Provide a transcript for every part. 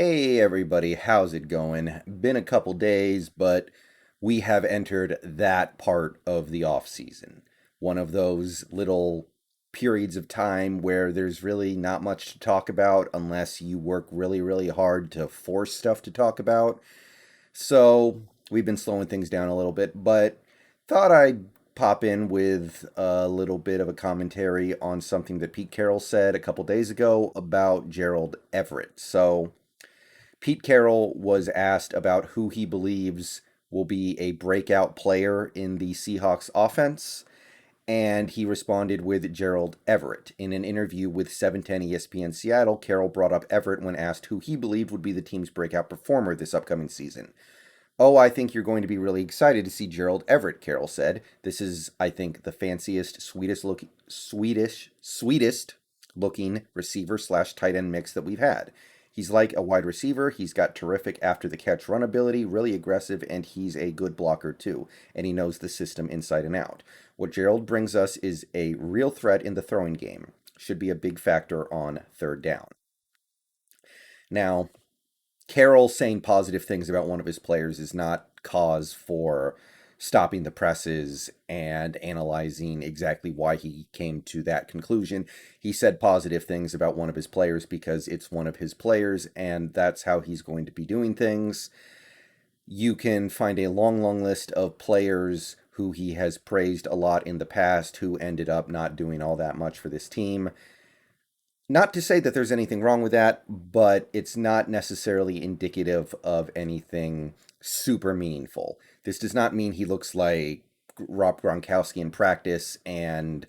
Hey everybody, how's it going? Been a couple days, but we have entered that part of the off season. One of those little periods of time where there's really not much to talk about unless you work really, really hard to force stuff to talk about. So we've been slowing things down a little bit, but thought I'd pop in with a little bit of a commentary on something that Pete Carroll said a couple days ago about Gerald Everett. So Pete Carroll was asked about who he believes will be a breakout player in the Seahawks offense, and he responded with Gerald Everett. In an interview with 710 ESPN Seattle, Carroll brought up Everett when asked who he believed would be the team's breakout performer this upcoming season. "Oh, I think you're going to be really excited to see Gerald Everett," Carroll said. "This is, I think, the fanciest, sweetest looking receiver slash tight end mix that we've had. He's like a wide receiver. He's got terrific after the catch run ability, really aggressive, and he's a good blocker too. And he knows the system inside and out. What Gerald brings us is a real threat in the throwing game. Should be a big factor on third down." Now, Carroll saying positive things about one of his players is not cause for stopping the presses and analyzing exactly why he came to that conclusion. He said positive things about one of his players because it's one of his players, and that's how he's going to be doing things. You can find a long, long list of players who he has praised a lot in the past who ended up not doing all that much for this team. Not to say that there's anything wrong with that, but it's not necessarily indicative of anything super meaningful. This does not mean he looks like Rob Gronkowski in practice and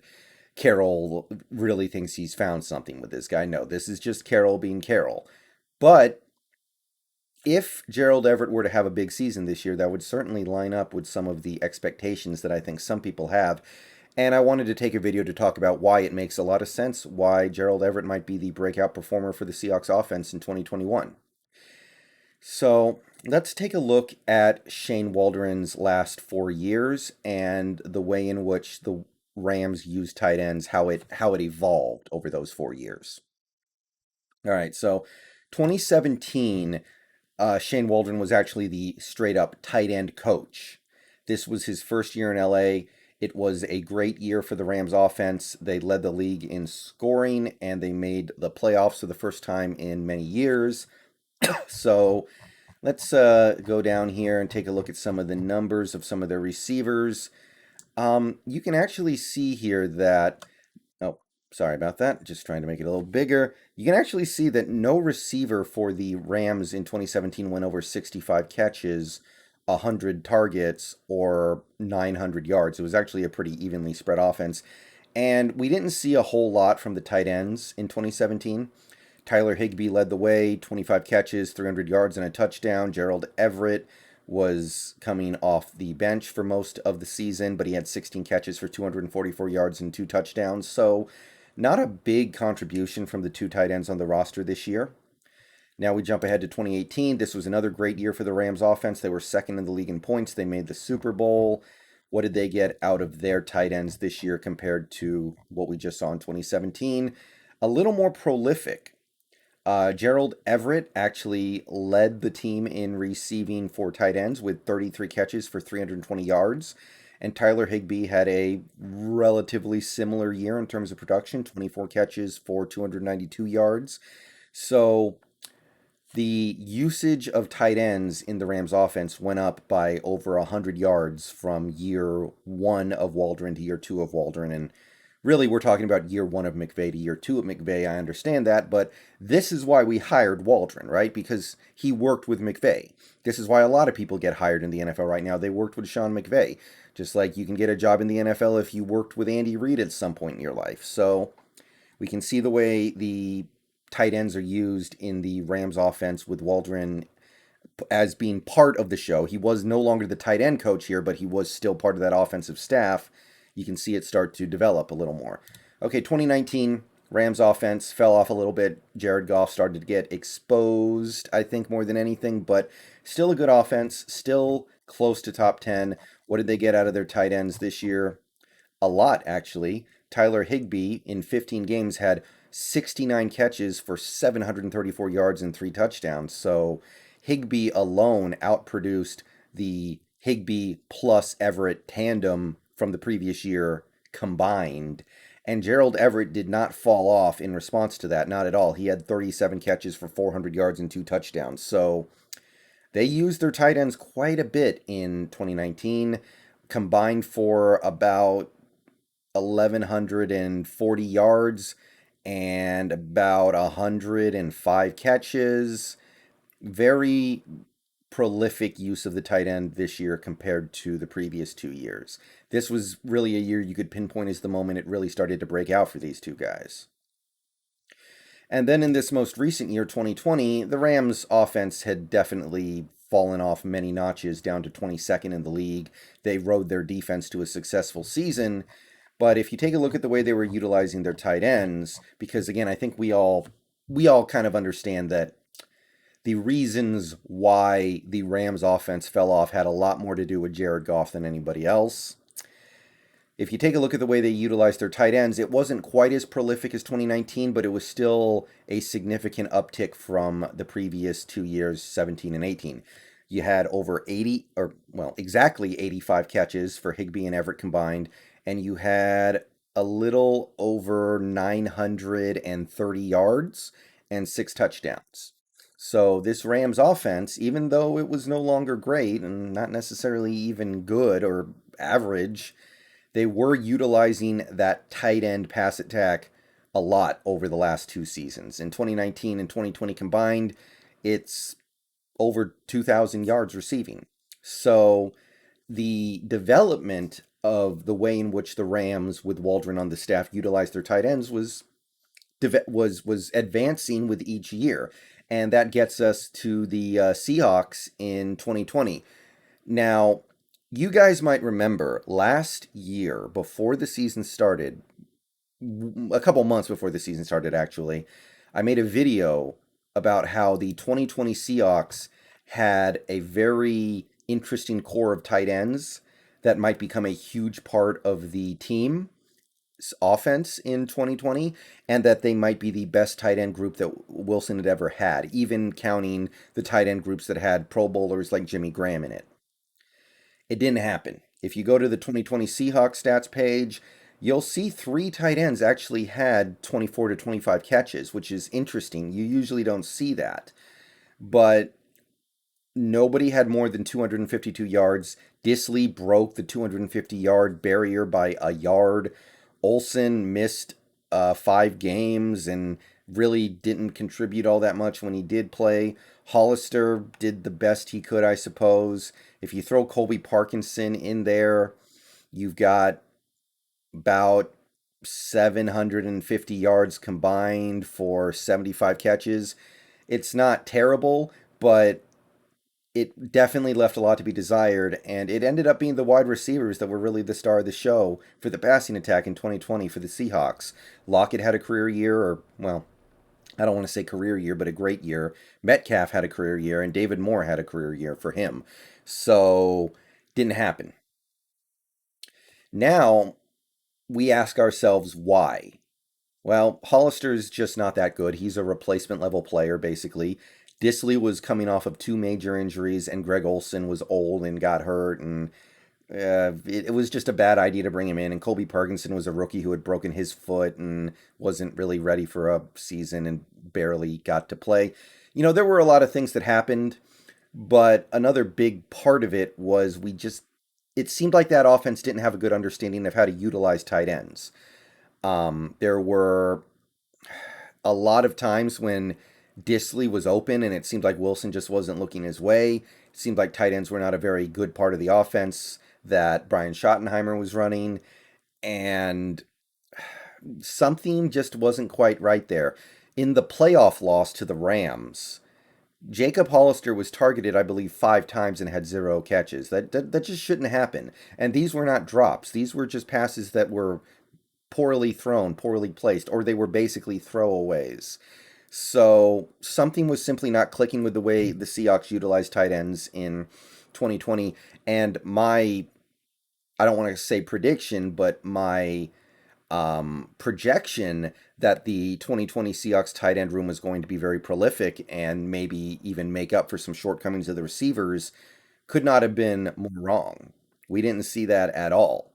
Carroll really thinks he's found something with this guy. No, this is just Carroll being Carroll. But if Gerald Everett were to have a big season this year, that would certainly line up with some of the expectations that I think some people have. And I wanted to take a video to talk about why it makes a lot of sense, why Gerald Everett might be the breakout performer for the Seahawks offense in 2021. So let's take a look at Shane Waldron's last 4 years and the way in which the Rams use tight ends, how it evolved over those 4 years. All right, so 2017, Shane Waldron was actually the straight up tight end coach. This was his first year in LA. It was a great year for the Rams offense. They led the league in scoring and they made the playoffs for the first time in many years. So let's go down here and take a look at some of the numbers of some of their receivers. You can actually see here that, oh, sorry about that. Just trying to make it a little bigger. You can actually see that no receiver for the Rams in 2017 went over 65 catches, 100 targets, or 900 yards. It was actually a pretty evenly spread offense. And we didn't see a whole lot from the tight ends in 2017. Tyler Higbee led the way, 25 catches, 300 yards, and a touchdown. Gerald Everett was coming off the bench for most of the season, but he had 16 catches for 244 yards and 2 touchdowns. So not a big contribution from the two tight ends on the roster this year. Now we jump ahead to 2018. This was another great year for the Rams offense. They were second in the league in points. They made the Super Bowl. What did they get out of their tight ends this year compared to what we just saw in 2017? A little more prolific. Gerald Everett actually led the team in receiving for tight ends with 33 catches for 320 yards. And Tyler Higbee had a relatively similar year in terms of production, 24 catches for 292 yards. So the usage of tight ends in the Rams offense went up by over 100 yards from year one of Waldron to year two of Waldron. And really, we're talking about year one of McVay to year two of McVay. I understand that, but this is why we hired Waldron, right? Because he worked with McVay. This is why a lot of people get hired in the NFL right now. They worked with Sean McVay. Just like you can get a job in the NFL if you worked with Andy Reid at some point in your life. So we can see the way the tight ends are used in the Rams offense with Waldron as being part of the show. He was no longer the tight end coach here, but he was still part of that offensive staff. You can see it start to develop a little more. Okay, 2019, Rams offense fell off a little bit. Jared Goff started to get exposed, I think, more than anything, but still a good offense, still close to top 10. What did they get out of their tight ends this year? A lot, actually. Tyler Higbee in 15 games had 69 catches for 734 yards and 3 touchdowns. So Higbee alone outproduced the Higbee plus Everett tandem from the previous year combined. And Gerald Everett did not fall off in response to that, not at all. He had 37 catches for 400 yards and 2 touchdowns. So they used their tight ends quite a bit in 2019, combined for about 1,140 yards and about 105 catches. Very prolific use of the tight end this year compared to the previous 2 years. This was really a year you could pinpoint as the moment it really started to break out for these two guys. And then in this most recent year, 2020, the Rams' offense had definitely fallen off many notches down to 22nd in the league. They rode their defense to a successful season. But if you take a look at the way they were utilizing their tight ends, because again, I think we all kind of understand that the reasons why the Rams offense fell off had a lot more to do with Jared Goff than anybody else. If you take a look at the way they utilized their tight ends, it wasn't quite as prolific as 2019, but it was still a significant uptick from the previous 2 years, 17 and 18. You had over 80, or well, exactly 85 catches for Higbee and Everett combined, and you had a little over 930 yards and 6 touchdowns. So this Rams offense, even though it was no longer great and not necessarily even good or average, they were utilizing that tight end pass attack a lot over the last 2 seasons. In 2019 and 2020 combined, it's over 2,000 yards receiving. So the development of the way in which the Rams, with Waldron on the staff, utilized their tight ends was advancing with each year. And that gets us to the Seahawks in 2020. Now, you guys might remember last year, before the season started, a couple months before the season started, actually, I made a video about how the 2020 Seahawks had a very interesting core of tight ends that might become a huge part of the team's offense in 2020, and that they might be the best tight end group that Wilson had ever had, even counting the tight end groups that had Pro Bowlers like Jimmy Graham in it. It didn't happen. If you go to the 2020 Seahawks stats page, you'll see 3 tight ends actually had 24 to 25 catches, which is interesting. You usually don't see that. But nobody had more than 252 yards. Disley broke the 250-yard barrier by a yard. Olsen missed 5 games and really didn't contribute all that much when he did play. Hollister did the best he could, I suppose. If you throw Colby Parkinson in there, you've got about 750 yards combined for 75 catches. It's not terrible, but it definitely left a lot to be desired, and it ended up being the wide receivers that were really the star of the show for the passing attack in 2020 for the Seahawks. Lockett had a career year, or, well, I don't want to say career year, but a great year. Metcalf had a career year, and David Moore had a career year for him. So, didn't happen. Now, we ask ourselves why. Well, Hollister's just not that good. He's a replacement level player, basically. Disley was coming off of 2 major injuries, and Greg Olsen was old and got hurt, and it was just a bad idea to bring him in. And Colby Parkinson was a rookie who had broken his foot and wasn't really ready for a season and barely got to play. There were a lot of things that happened, but another big part of it was it seemed like that offense didn't have a good understanding of how to utilize tight ends. There were a lot of times when Disley was open and it seemed like Wilson just wasn't looking his way. It seemed like tight ends were not a very good part of the offense that Brian Schottenheimer was running, and something just wasn't quite right there. In the playoff loss to the Rams, Jacob Hollister was targeted, I believe, 5 times and had 0 catches. That just shouldn't happen. And these were not drops. These were just passes that were poorly thrown, poorly placed, or they were basically throwaways. So something was simply not clicking with the way the Seahawks utilized tight ends in 2020. And I don't want to say prediction, but my projection that the 2020 Seahawks tight end room was going to be very prolific and maybe even make up for some shortcomings of the receivers could not have been more wrong. We didn't see that at all.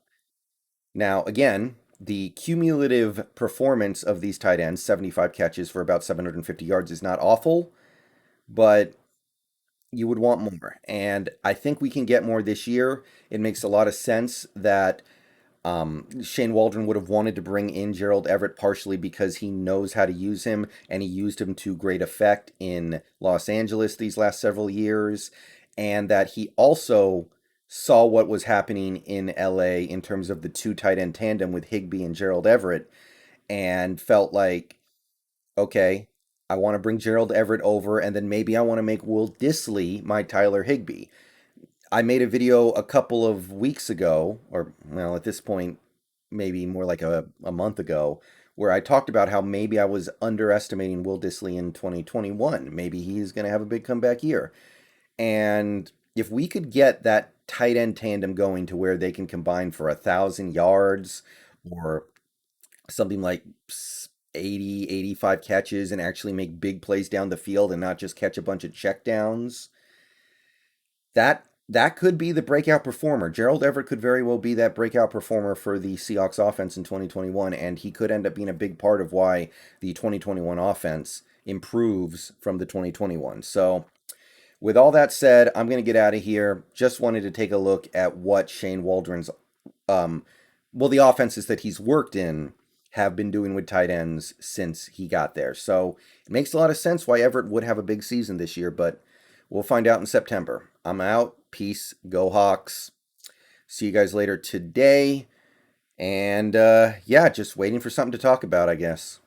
Now, again, the cumulative performance of these tight ends, 75 catches for about 750 yards, is not awful, but you would want more. And I think we can get more this year. It makes a lot of sense that Shane Waldron would have wanted to bring in Gerald Everett partially because he knows how to use him and he used him to great effect in Los Angeles these last several years, and that he also saw what was happening in LA in terms of the two tight end tandem with Higbee and Gerald Everett and felt like, okay, I want to bring Gerald Everett over and then maybe I want to make Will Dissly my Tyler Higbee. I made a video a couple of weeks ago, or well, at this point, maybe more like a month ago, where I talked about how maybe I was underestimating Will Dissly in 2021. Maybe he's going to have a big comeback year. And if we could get that tight end tandem going to where they can combine for 1,000 yards or something like 80, 85 catches and actually make big plays down the field and not just catch a bunch of checkdowns, that could be the breakout performer. Gerald Everett could very well be that breakout performer for the Seahawks offense in 2021, and he could end up being a big part of why the 2021 offense improves from the 2021. So, with all that said, I'm going to get out of here. Just wanted to take a look at what Shane Waldron's, um, well, the offenses that he's worked in have been doing with tight ends since he got there. So it makes a lot of sense why Everett would have a big season this year, but we'll find out in September. I'm out. Peace. Go Hawks. See you guys later today. And yeah, just waiting for something to talk about, I guess.